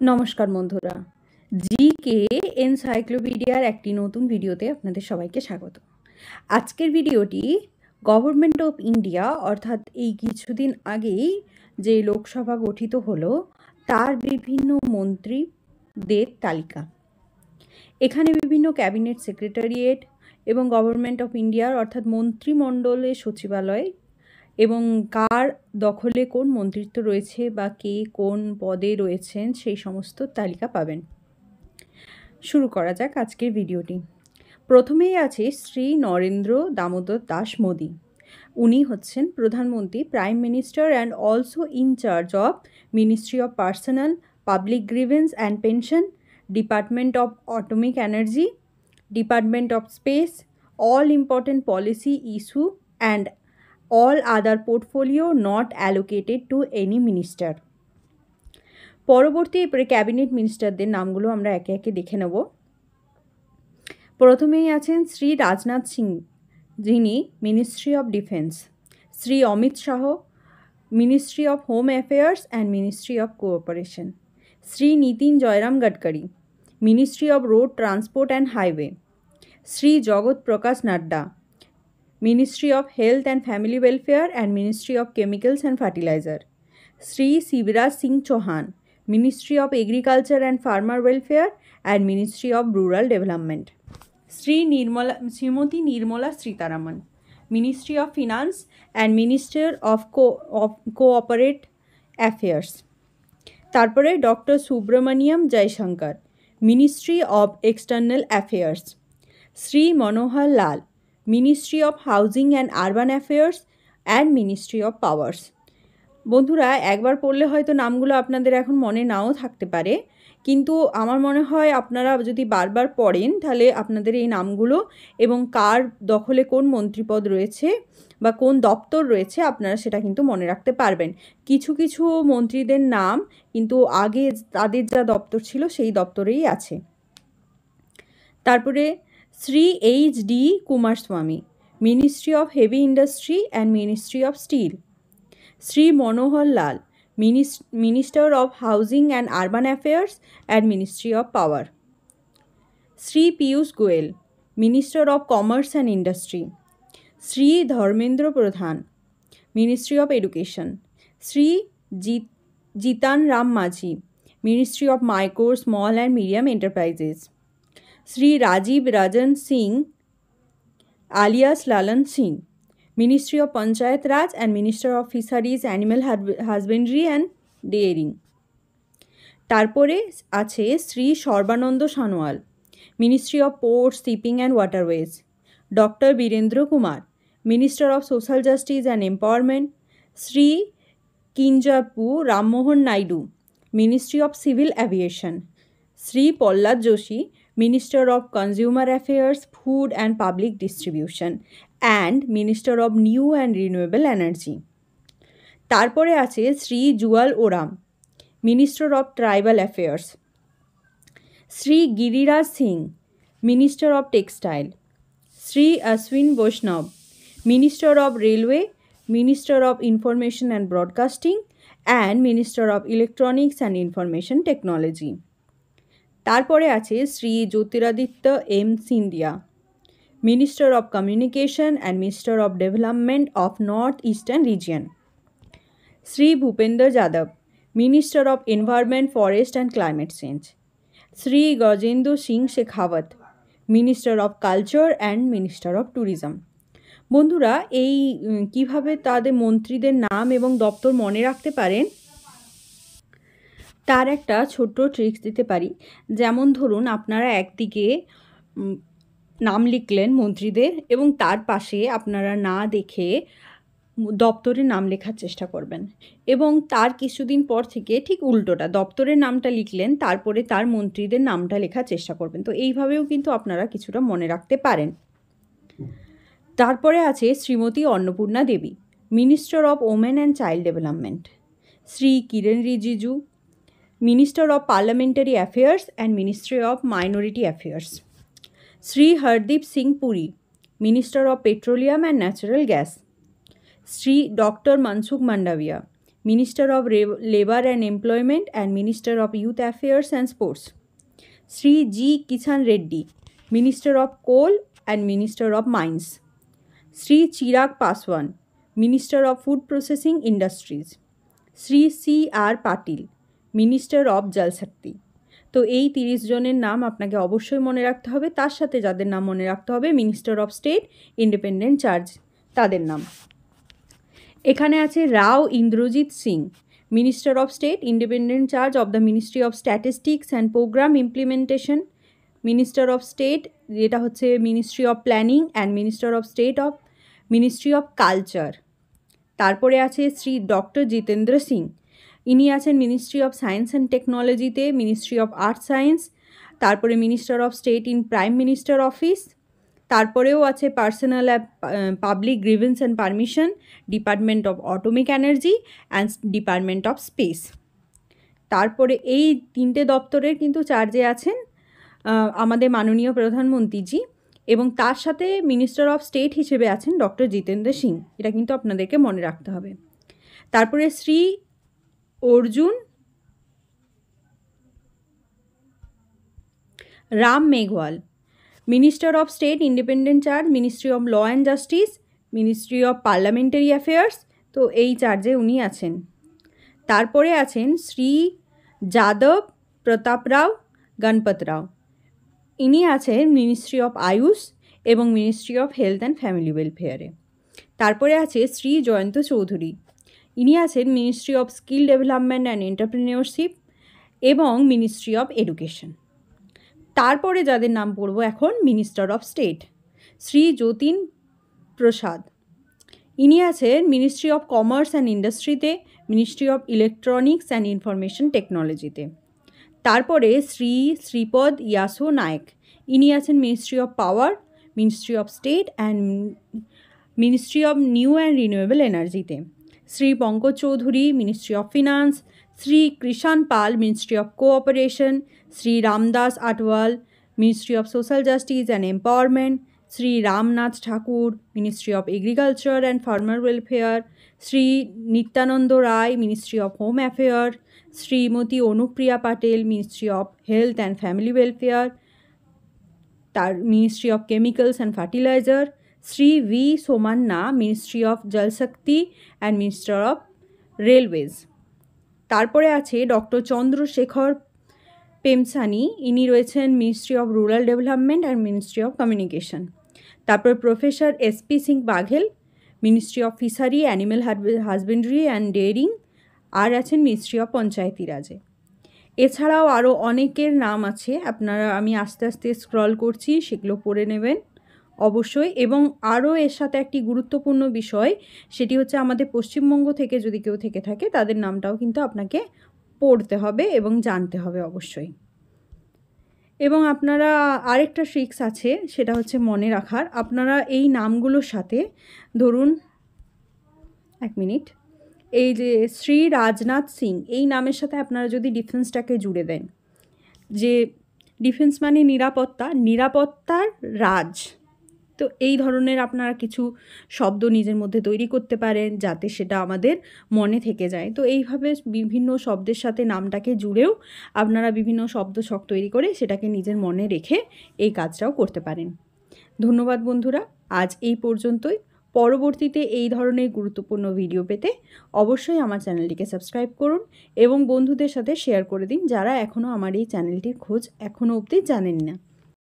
নমস্কার বন্ধুরা, জিকে এনসাইক্লোপিডিয়ার একটি নতুন ভিডিওতে আপনাদের সবাইকে স্বাগত। আজকের ভিডিওটি গভর্নমেন্ট অফ ইন্ডিয়া অর্থাৎ এই কিছুদিন আগেই যে লোকসভা গঠিত হলো তার বিভিন্ন মন্ত্রীদের তালিকা। এখানে বিভিন্ন ক্যাবিনেট সেক্রেটারিয়েট এবং গভর্নমেন্ট অফ ইন্ডিয়ার অর্থাৎ মন্ত্রিমণ্ডলের সচিবালয় এবং কার দখলে কোন মন্ত্রিত্ব রয়েছে বা কে কোন পদে রয়েছেন সেই সমস্ত তালিকা পাবেন। শুরু করা যাক আজকের ভিডিওটি। প্রথমেই আছে শ্রী নরেন্দ্র দামোদর দাস মোদি। উনি হচ্ছেন প্রধানমন্ত্রী, prime minister and also in charge of ministry of personnel, public grievance and pension, department of atomic energy, department of space, all important policy issue and all other portfolio not allocated to any minister। পরবর্তী cabinet মিনিস্টারদের নামগুলো আমরা একে একে দেখে নেব। প্রথমেই আছেন শ্রী রাজনাথ সিং, যিনি ministry of defence, Shri Amit Shah, ministry of home affairs and ministry of cooperation, Shri Nitin Jairam Gadkari, ministry of road transport and highway, Shri Jagat Prakash Nadda, ministry of health and family welfare and ministry of chemicals and fertiliser, Shri Shivraj Singh Chouhan, ministry of agriculture and farmer welfare and ministry of rural development, Shrimati Nirmala Sitharaman, ministry of finance and minister of cooperate affairs. তারপরে doctor Subramaniam Jaishankar, ministry of external affairs, Shri Manohar Lal, ministry of housing and urban affairs and ministry of powers. বন্ধুরা, একবার পড়লে হয়তো নামগুলো আপনাদের এখন মনে নাও থাকতে পারে, কিন্তু আমার মনে হয় আপনারা যদি বারবার পড়েন তাহলে আপনাদের এই নামগুলো এবং কার দখলে কোন মন্ত্রিপদ রয়েছে বা কোন দপ্তর রয়েছে আপনারা সেটা কিন্তু মনে রাখতে পারবেন। কিছু কিছু মন্ত্রীদের নাম কিন্তু আগে তাদের যা দপ্তর ছিল সেই দপ্তরেই আছে। তারপরে Shri H D. Kumaraswamy, ministry of heavy industry and ministry of steel, Shri Manohar Lal, minister of housing and urban affairs and ministry of power, Shri Piyush Goyal, minister of commerce and industry, Shri Dharmendra Pradhan, ministry of education, Shri Jitan Ram Manjhi, ministry of micro small and medium enterprises, Shri Rajiv Ranjan Singh alias Lalan Singh, ministry of Panchayat Raj and minister of fisheries, animal husbandry and dairying. তারপরে আছে Shri Sarbananda Sonowal, ministry of ports, shipping and waterways, doctor Virendra Kumar, minister of social justice and empowerment, Shri Kinjarapu Rammohan Naidu, ministry of civil aviation, Shri Pralhad Joshi, minister of consumer affairs, food and public distribution and minister of new and renewable energy. তারপরে আছে Shri Jual Oram, minister of tribal affairs, Shri Giriraj Singh, minister of textile, Shri Ashwini Vaishnaw, minister of railway, minister of information and broadcasting and minister of electronics and information technology. তারপরে আছে Shri Jyotiraditya M Scindia, minister of communication and minister of development of north eastern region, Shri Bhupender Yadav, minister of environment, forest and climate change, Shri Gajendra Singh Shekhawat, minister of culture and minister of tourism. বন্ধুরা, এই কিভাবে তাদের মন্ত্রীদের নাম এবং দপ্তর মনে রাখতে পারেন তার একটা ছোট্ট ট্রিক্স দিতে পারি। যেমন ধরুন, আপনারা একদিকে নাম লিখলেন মন্ত্রীদের এবং তার পাশে আপনারা না দেখে দপ্তরের নাম লেখার চেষ্টা করবেন, এবং তার কিছুদিন পর থেকে ঠিক উল্টোটা, দপ্তরের নামটা লিখলেন তারপরে তার মন্ত্রীদের নামটা লেখার চেষ্টা করবেন। তো এইভাবেও কিন্তু আপনারা কিছুটা মনে রাখতে পারেন। তারপরে আছে Shrimati Annapurna Devi, minister of women and child development, Shri Kiren Rijiju, minister of parliamentary affairs and ministry of minority affairs, Shri Hardeep Singh Puri, minister of petroleum and natural gas, Shri doctor Mansukh Mandaviya, Minister of Labor and Employment and Minister of Youth Affairs and Sports. Sri G. Kishan Reddy, Minister of Coal and Minister of Mines. Sri Chirag Paswan, Minister of Food Processing Industries. Sri C.R. Patil, Minister of Jal Shakti. তো এই 30 জনের নাম আপনাকে অবশ্যই মনে রাখতে হবে। তার সাথে যাদের নাম মনে রাখতে হবে minister of state independent charge তাদের নাম। এখানে আছে Rao Inderjit Singh, minister of state independent charge of the ministry of statistics and programme implementation. Minister of state যেটা হচ্ছে ministry of planning and minister of state of ministry of culture. তারপরে আছে Shri doctor Jitendra Singh, ইনি আছেন মিনিস্ট্রি অফ সায়েন্স অ্যান্ড টেকনোলজিতে, ministry of earth science. তারপরে minister of state in prime minister office. তারপরেও আছে personal public grievance and permission, department of atomic energy and department of space. তারপরে এই 3টে দপ্তরের কিন্তু চার্জে আছেন আমাদের মাননীয় প্রধানমন্ত্রীজি, এবং তার সাথে মিনিস্টার অফ স্টেট হিসেবে আছেন ডক্টর জিতেন্দ্র সিং। এটা কিন্তু আপনাদেরকে মনে রাখতে হবে। তারপরে Shri Arjun Ram Meghwal, minister of state independent charge ministry of law and justice, ministry of parliamentary affairs. তো এই চার্জে উনি আছেন। তারপরে আছেন শ্রী যাদব প্রতাপ রাও গণপত রাও, ইনি আছেন মিনিস্ট্রি অফ আয়ুষ এবং ministry of health and family ওয়েলফেয়ারে। তারপরে আছে শ্রী জয়ন্ত চৌধুরী, ইনি আছেন ministry of skill development and entrepreneurship এবং মিনিস্ট্রি অফ এডুকেশন। তারপরে যাদের নাম পড়ব এখন minister of state, Shri Jitin Prasad, ইনি আছেন মিনিস্ট্রি অফ কমার্স অ্যান্ড ইন্ডাস্ট্রিতে, ministry of electronics and information টেকনোলজিতে। তারপরে শ্রী শ্রীপদ ইয়াসো নায়ক, ইনি আছেন ministry of power, ministry of state and ministry of new and renewable এনার্জিতে। Shri Pankaj Chaudhary, ministry of finance. Shri Krishan Pal, ministry of cooperation. Shri Ramdas Athawale, ministry of social justice and empowerment. Shri Ramnath Thakur, ministry of agriculture and farmer welfare. Shri Nityanand Rai, ministry of home affair. Shrimati Anupriya Patel, ministry of health and family welfare, তার ministry of chemicals and fertiliser. Shri V Somanna, ministry of Jal Shakti and minister of railways. তারপরে আছে doctor Chandrashekhar Pemmasani, ইনি রয়েছেন ministry of rural development and ministry of communication. তারপর professor SP Singh Baghel, ministry of fishery, animal husbandry and dairying, আর আছেন ministry of পঞ্চায়েতি রাজে। এছাড়াও আরও অনেকের নাম আছে, আপনারা আমি আস্তে আস্তে স্ক্রল করছি, সেগুলো পড়ে নেবেন অবশ্যই। এবং আরও এর সাথে একটি গুরুত্বপূর্ণ বিষয়, সেটি হচ্ছে আমাদের পশ্চিমবঙ্গ থেকে যদি কেউ থেকে থাকে তাদের নামটাও কিন্তু আপনাকে পড়তে হবে এবং জানতে হবে অবশ্যই। এবং আপনারা আরেকটা ট্রিক্স আছে, সেটা হচ্ছে মনে রাখার। আপনারা এই নামগুলোর সাথে ধরুন এক মিনিট, এই যে শ্রী রাজনাথ সিং, এই নামের সাথে আপনারা যদি ডিফেন্সটাকে জুড়ে দেন, যে ডিফেন্স মানে নিরাপত্তা, নিরাপত্তার রাজ, তো এই ধরনের আপনারা কিছু শব্দ নিজের মধ্যে তৈরি করতে পারেন যাতে সেটা আমাদের মনে থেকে যায়। তো এইভাবে বিভিন্ন শব্দের সাথে নামটাকে জুড়েও আপনারা বিভিন্ন শব্দ ছক তৈরি করে সেটাকে নিজের মনে রেখে এই কাজটাও করতে পারেন। ধন্যবাদ বন্ধুরা, আজ এই পর্যন্তই। পরবর্তীতে এই ধরনের গুরুত্বপূর্ণ ভিডিও পেতে অবশ্যই আমার চ্যানেলটিকে সাবস্ক্রাইব করুন এবং বন্ধুদের সাথে শেয়ার করে দিন যারা এখনও আমার এই চ্যানেলটির খোঁজ এখনও অবধি জানেন না।